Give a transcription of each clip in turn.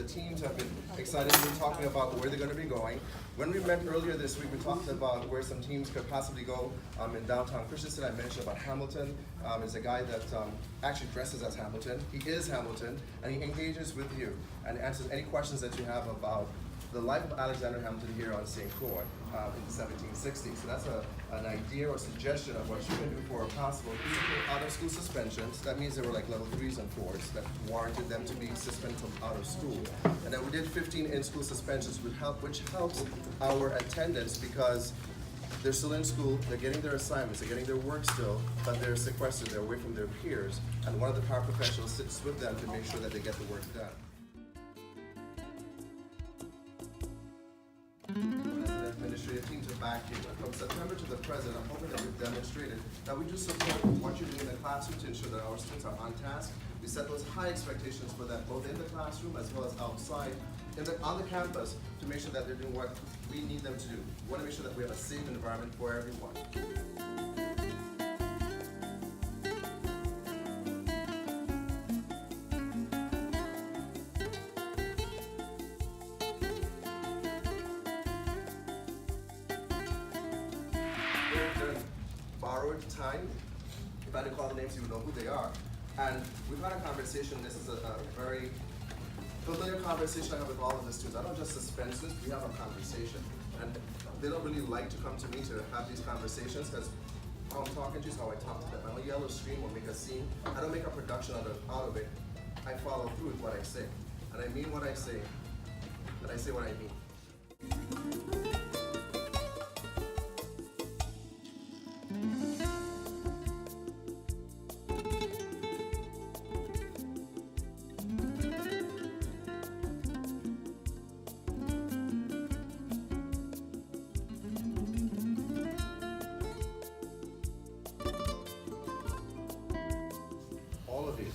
teams have been excitedly talking about where they're going to be going. When we met earlier this week, we talked about where some teams could possibly go in downtown Christensen. I mentioned about Hamilton. Is a guy that actually dresses as Hamilton. He is Hamilton, and he engages with you and answers any questions that you have about the life of Alexander Hamilton here on St. Croix in the 1760s. So that's an idea or suggestion of what you can do for a possible out-of-school suspensions. That means there were like level 3s and 4s that warranted them to be suspended from out of school. And then we did 15 in-school suspensions, which helps our attendance because they're still in school, they're getting their assignments, they're getting their work still, but they're sequestered, they're away from their peers, and one of the paraprofessionals sits with them to make sure that they get the work done. As an administrative team to back you. And from September to the present, I'm hoping that we've demonstrated that we do support what you're doing in the classroom to ensure that our students are on task. We set those high expectations for them, both in the classroom as well as outside, on the campus, to make sure that they're doing what we need them to do. We want to make sure that we have a safe environment for everyone. During borrowed time, if I had to call the names, you would know who they are. And we've had a conversation. This is a very familiar conversation I have with all of the students. I don't just suspend students, we have a conversation. And they don't really like to come to me to have these conversations because how I'm talking to you is how I talk to them. I don't yell or scream or make a scene. I don't make a production out of it. I follow through with what I say. And I mean what I say. And I say what I mean. All of you,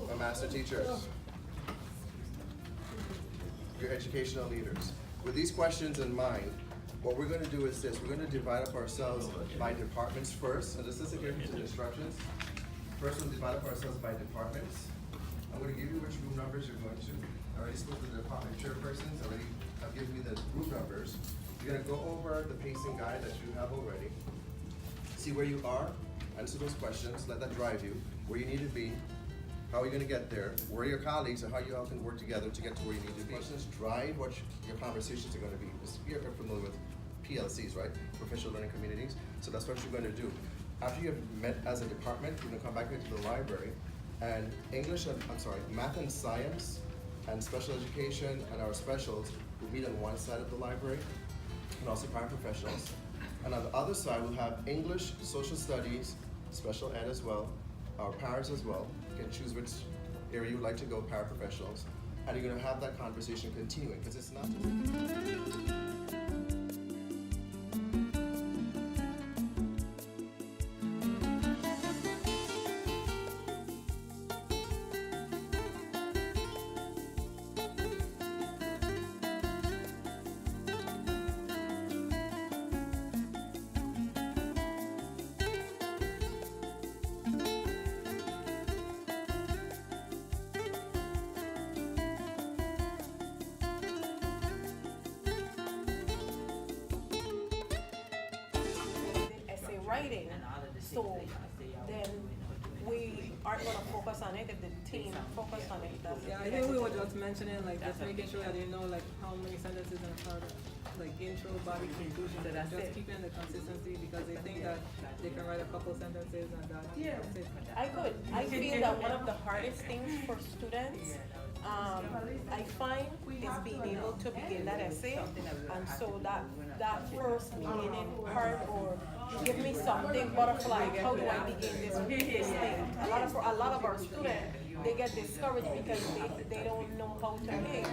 my master teachers, your educational leaders. With these questions in mind, what we're going to do is this. We're going to divide up ourselves by departments first. And this isn't here to instructions. First, we'll divide up ourselves by departments. I'm going to give you which room numbers you're going to. I already spoke to the department chairpersons. I've given you the group numbers. You're going to go over the pacing guide that you have already. See where you are. Answer those questions. Let that drive you. Where you need to be. How are you going to get there? Where are your colleagues and how you all can work together to get to where you need to be. Questions drive what your conversations are going to be. You're familiar with PLCs, right? Professional Learning Communities. So that's what you're going to do. After you've met as a department, you're going to come back into the library and math and science and special education and our specials will meet on one side of the library and also paraprofessionals. And on the other side, we'll have English, social studies, special ed as well, our parents as well. You can choose which area you would like to go, paraprofessionals. And you're going to have that conversation continuing because it's not. Writing, so then we aren't going to focus on it if the team focus on it. Yeah, I think we were just mentioning, like, just making sure that you know, like, how many sentences in a part, like, intro, body, conclusion, just keeping the consistency because they think that they can write a couple sentences and that's it. I feel that one of the hardest things for students, I find, is being able to begin that essay, and so that first beginning part, or give me something, butterfly, how do I begin this thing? A lot of our students, they get discouraged because they don't know how to begin.